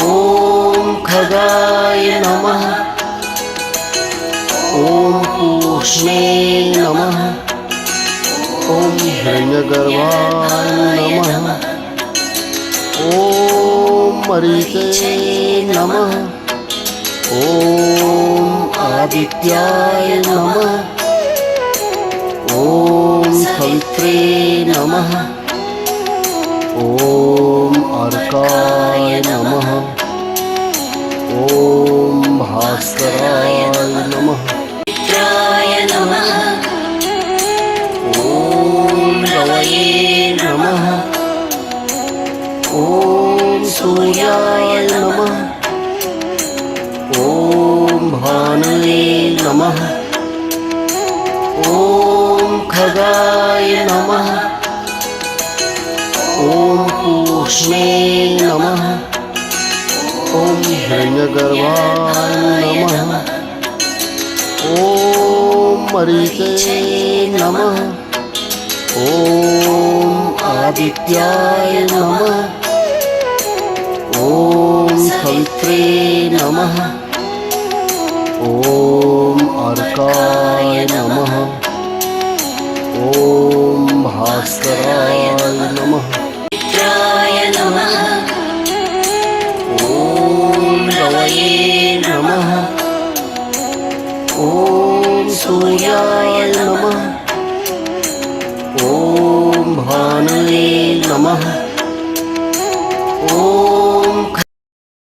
ॐ खगाय नमः। ॐ पूष्णे नमः। ॐ हिरण्यगर्भाय नमः। ॐ मरीचे नमः। ॐ आदित्याय नमः। ॐ सवित्रे नमः। ॐ अर्काय नमः। ॐ भास्कराय नमः। मित्राय नमः। ॐ रवये नमः। ॐ सूर्याय नमः। ॐ भानवे नमः। ॐ खगाय नमः। ॐ पूष्णे नमः। ॐ हिरण्यगर्भाय नमः। ॐ मरीचे नमः। ॐ आदित्याय नमः। ॐ सवित्रे नमः। ॐ अर्काय नमः। ॐ भास्कराय